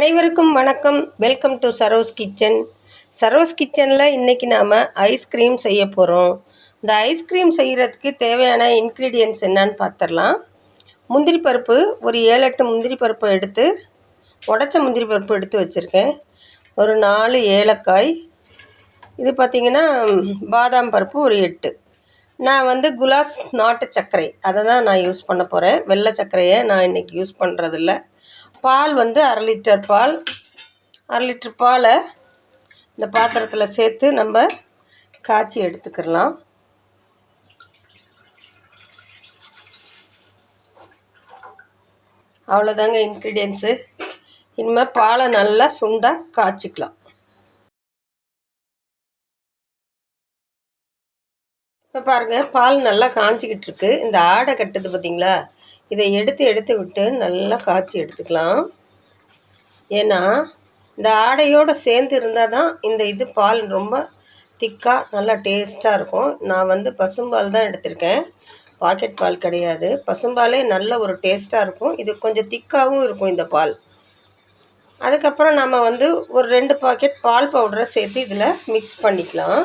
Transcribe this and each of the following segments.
அனைவருக்கும் வணக்கம். Welcome to Saro's kitchen. Saro's கிச்சனில் இன்றைக்கி நாம் ஐஸ்கிரீம் செய்ய போகிறோம். இந்த ஐஸ்கிரீம் செய்கிறதுக்கு தேவையான இன்க்ரீடியன்ட்ஸ் என்னன்னு பார்த்துடலாம். முந்திரி பருப்பு ஒரு 7-8 முந்திரி பருப்பை எடுத்து உடச்ச முந்திரி பருப்பு எடுத்து வச்சுருக்கேன். ஒரு 4 ஏலக்காய். இது பார்த்திங்கன்னா பாதாம் பருப்பு ஒரு 8. நான் குலாஸ் நாட்டு சர்க்கரை அதை தான் நான் யூஸ் பண்ண போகிறேன். வெள்ளை சர்க்கரையை நான் இன்றைக்கி யூஸ் பண்ணுறதில்ல. பால் 1/2 லிட்டர் பால். 1/2 லிட்டர் பாலை இந்த பாத்திரத்தில் சேர்த்து நம்ம காய்ச்சி எடுத்துக்கலாம். அவ்வளோதாங்க இன்க்ரீடியன்ஸு. இனிமேல் பாலை நல்லா சுண்டாக காய்ச்சிக்கலாம். இப்போ பாருங்கள், பால் நல்லா காய்ச்சிக்கிட்டு இருக்கு. இந்த ஆடை கட்டுது பார்த்திங்களா, இதை எடுத்து விட்டு நல்லா காய்ச்சி எடுத்துக்கலாம். ஏன்னா இந்த ஆடையோடு சேர்ந்து இருந்தால் தான் இந்த பால் ரொம்ப திக்காக நல்லா டேஸ்ட்டாக இருக்கும். நான் பசும்பால் தான் எடுத்திருக்கேன், பாக்கெட் பால் கிடையாது. பசும்பாலே நல்ல ஒரு டேஸ்ட்டாக இருக்கும். இது கொஞ்சம் திக்காகவும் இருக்கும் இந்த பால். அதுக்கப்புறம் நம்ம ஒரு 2 பாக்கெட் பால் பவுடரை சேர்த்து இதில் மிக்ஸ் பண்ணிக்கலாம்.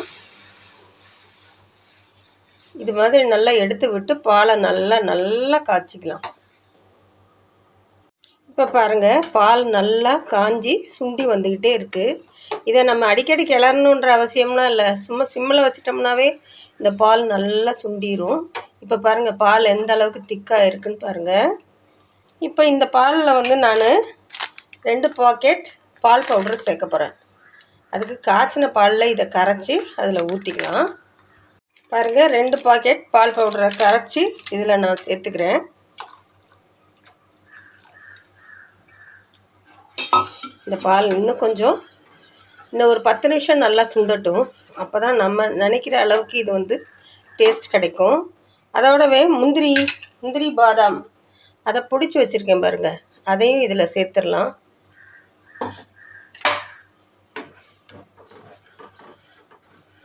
இது மாதிரி நல்லா எடுத்து விட்டு பாலை நல்லா காய்ச்சிக்கலாம். இப்போ பாருங்கள், பால் நல்லா காஞ்சி சுண்டி வந்துக்கிட்டே இருக்குது. இதை நம்ம அடிக்கடி கிளறணுன்ற அவசியம்லாம் இல்லை. சும்மா சிம்மில் வச்சிட்டோம்னாவே இந்த பால் நல்லா சுண்டிடும். இப்போ பாருங்கள், பால் எந்த அளவுக்கு திக்காக இருக்குன்னு பாருங்கள். இப்போ இந்த பாலில் நான் 2 பாக்கெட் பால் பவுடர் சேர்க்க போகிறேன். அதுக்கு காய்ச்சின பாலில் இதை கரைச்சி அதில் ஊற்றிக்கலாம். பாருங்கள், 2 பாக்கெட் பால் பவுடரை கரைச்சி இதில் நான் சேர்த்துக்கிறேன். இந்த பால் இன்னும் ஒரு 10 நிமிஷம் நல்லா சுண்டட்டும். அப்போ தான் நம்ம நினைக்கிற அளவுக்கு இது டேஸ்ட் கிடைக்கும். அதோடவே முந்திரி பாதாம் அதை பிடிச்சி வச்சுருக்கேன் பாருங்கள், அதையும் இதில் சேர்த்துடலாம்.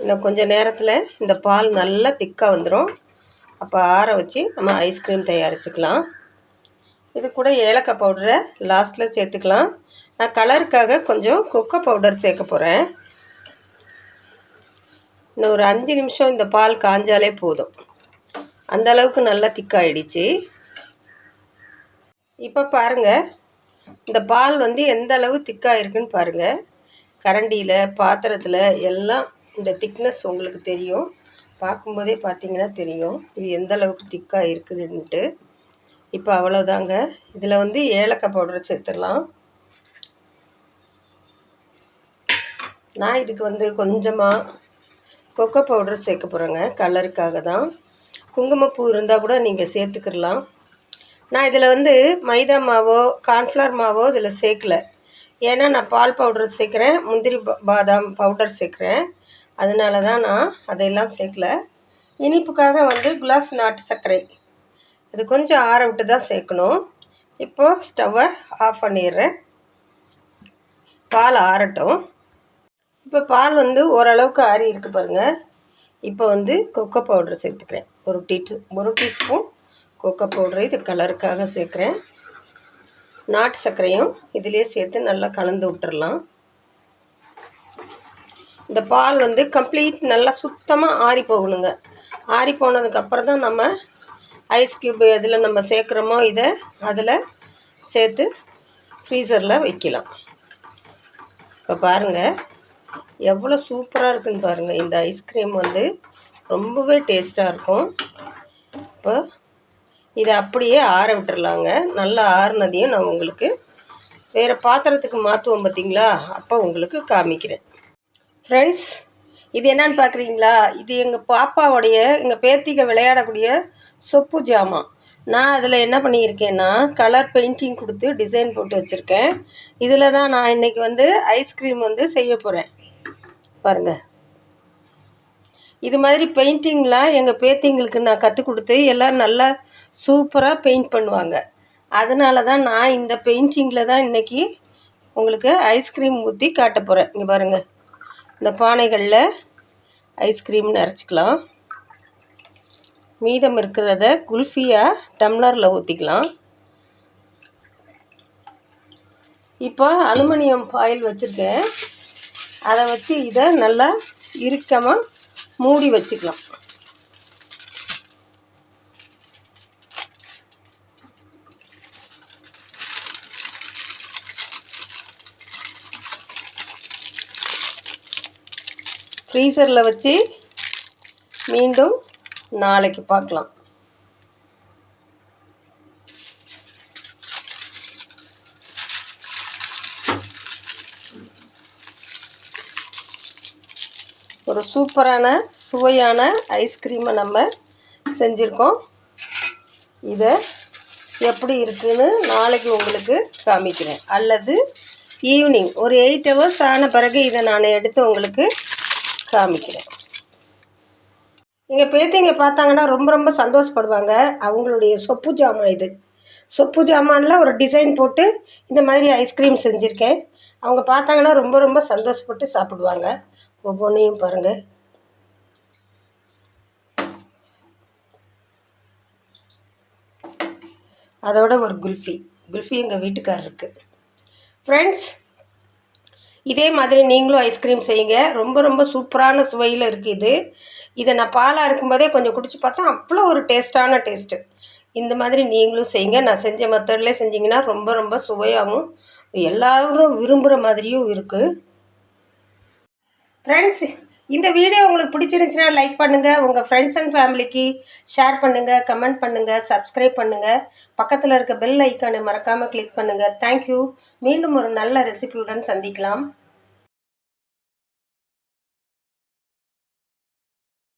இன்னும் கொஞ்சம் நேரத்தில் இந்த பால் நல்லா திக்காக வந்துடும். அப்போ ஆற வச்சு நம்ம ஐஸ்கிரீம் தயாரிச்சுக்கலாம். இது கூட ஏலக்காய் பவுடரை லாஸ்ட்டில் சேர்த்துக்கலாம். நான் கலருக்காக கொஞ்சம் கொக்கோ பவுடர் சேர்க்க போகிறேன். இன்னும் ஒரு 5 நிமிஷம் இந்த பால் காஞ்சாலே போதும். அந்த அளவுக்கு நல்லா திக்காயிடுச்சு. இப்போ பாருங்கள், இந்த பால் எந்த அளவு திக்காக இருக்குன்னு பாருங்கள். கரண்டியில், பாத்திரத்தில் எல்லாம் இந்த திக்னஸ் உங்களுக்கு தெரியும். பார்க்கும்போதே பார்த்தீங்கன்னா தெரியும் இது எந்த அளவுக்கு திக்காக இருக்குதுன்ட்டு. இப்போ அவ்வளோதாங்க. இதில் ஏலக்காய் பவுடர் சேர்த்துடலாம். நான் இதுக்கு கொஞ்சமாக கொக்கோ பவுடர் சேர்க்க போகிறேங்க, கலருக்காக தான். குங்குமப்பூ இருந்தால் கூட நீங்கள் சேர்த்துக்கிடலாம். நான் இதில் மைதா மாவோ கார்ன்ஃப்ளவர் மாவோ இதில் சேர்க்கலை. ஏன்னா நான் பால் பவுடர் சேர்க்குறேன், முந்திரி பாதாம் பவுடர் சேர்க்குறேன். அதனால தான் நான் அதையெல்லாம் சேர்க்கலை. இனிப்புக்காக குலாஸ் நாட்டு சர்க்கரை அது கொஞ்சம் ஆற விட்டு தான் சேர்க்கணும். இப்போது ஸ்டவ்வை ஆஃப் பண்ணிடுறேன். பால் ஆறட்டும். இப்போ பால் ஓரளவுக்கு ஆறி இருக்குது பாருங்கள். இப்போ கொக்கோ பவுடர் சேர்த்துக்கிறேன். ஒரு டீஸ்பூன் கொக்கோ பவுடரு, இது கலருக்காக சேர்க்குறேன். நாட்டு சர்க்கரையும் இதிலே சேர்த்து நல்லா கலந்து விட்டுறலாம். இந்த பால் கம்ப்ளீட் நல்லா சுத்தமாக ஆறி போகணுங்க. ஆறி போனதுக்கப்புறம் தான் நம்ம ஐஸ் க்யூப் எதில் நம்ம சேர்க்குறோமோ இதை அதில் சேர்த்து ஃப்ரீசரில் வைக்கலாம். இப்போ பாருங்கள் எவ்வளோ சூப்பராக இருக்குன்னு பாருங்கள். இந்த ஐஸ்கிரீம் ரொம்பவே டேஸ்ட்டாக இருக்கும். இப்போ இதை அப்படியே ஆற விட்டுறலாங்க. நல்லா ஆறுனதையும் நான் உங்களுக்கு வேறு பாத்திரத்துக்கு மாற்றுவோம் பார்த்திங்களா, அப்போ உங்களுக்கு காமிக்கிறேன். ஃப்ரெண்ட்ஸ், இது என்னன்னு பார்க்குறீங்களா? இது எங்கள் பேத்திக விளையாடக்கூடிய சொப்பு ஜாமான். நான் அதில் என்ன பண்ணியிருக்கேன்னா கலர் பெயிண்டிங் கொடுத்து டிசைன் போட்டு வச்சுருக்கேன். இதில் தான் நான் இன்றைக்கி ஐஸ்கிரீம் செய்ய போகிறேன். பாருங்கள், இது மாதிரி பெயிண்டிங்லாம் எங்கள் பேத்திங்களுக்கு நான் கற்றுக் கொடுத்து எல்லாம் நல்லா சூப்பராக பெயிண்ட் பண்ணுவாங்க. அதனால தான் நான் இந்த பெயிண்டிங்கில் தான் இன்றைக்கி உங்களுக்கு ஐஸ்கிரீம் ஊற்றி காட்ட போகிறேன். இங்கே பாருங்கள், இந்த பானைகளில் ஐஸ்கிரீம் நிறச்சிக்கலாம். மீதம் இருக்கிறத குல்ஃபியாக டம்ளரில் ஊற்றிக்கலாம். இப்போ அலுமினியம் ஃபாயில் வச்சுருக்கேன். அதை வச்சு இதை நல்லா இறுக்கமாக மூடி வச்சுக்கலாம். ஃப்ரீசரில் வச்சு மீண்டும் நாளைக்கு பார்க்கலாம். ஒரு சூப்பரான சுவையான ஐஸ்கிரீமை நம்ம செஞ்சுருக்கோம். இதை எப்படி இருக்குதுன்னு நாளைக்கு உங்களுக்கு காமிக்கிறேன். அல்லது ஈவினிங் ஒரு 8 hours ஆன பிறகு இதை நான் எடுத்து உங்களுக்கு காமிக்கிறேன். எங்கள் பேத்திங்க பார்த்தாங்கன்னா ரொம்ப ரொம்ப சந்தோஷப்படுவாங்க. அவங்களுடைய சொப்பு ஜாமான் இது. சொப்பு ஜாமானில் ஒரு டிசைன் போட்டு இந்த மாதிரி ஐஸ்கிரீம் செஞ்சுருக்கேன். அவங்க பார்த்தாங்கன்னா ரொம்ப ரொம்ப சந்தோஷப்பட்டு சாப்பிடுவாங்க. ஒவ்வொன்றையும் பாருங்கள். அதோட ஒரு குல்ஃபி எங்கள் வீட்டுக்காரருக்கு. ஃப்ரெண்ட்ஸ், இதே மாதிரி நீங்களும் ஐஸ்கிரீம் செய்யுங்க. ரொம்ப ரொம்ப சூப்பரான சுவையில் இருக்குது. இதை நான் பாலாக இருக்கும்போதே கொஞ்சம் குடிச்சு பார்த்தா அவ்வளோ ஒரு டேஸ்ட்டான டேஸ்ட்டு. இந்த மாதிரி நீங்களும் செய்யுங்க. நான் செஞ்ச மெத்தட்லேயே செஞ்சிங்கன்னா ரொம்ப ரொம்ப சுவையாகவும் எல்லோரும் விரும்புகிற மாதிரியும் இருக்குது. ஃப்ரெண்ட்ஸ், இந்த வீடியோ உங்களுக்கு பிடிச்சிருந்துச்சுன்னா லைக் பண்ணுங்கள். உங்கள் ஃப்ரெண்ட்ஸ் அண்ட் ஃபேமிலிக்கு ஷேர் பண்ணுங்கள், கமெண்ட் பண்ணுங்கள், சப்ஸ்கிரைப் பண்ணுங்கள். பக்கத்தில் இருக்க பெல் ஐக்கானை மறக்காமல் கிளிக் பண்ணுங்கள். தேங்க்யூ. மீண்டும் ஒரு நல்ல ரெசிபியுடன் சந்திக்கலாம்.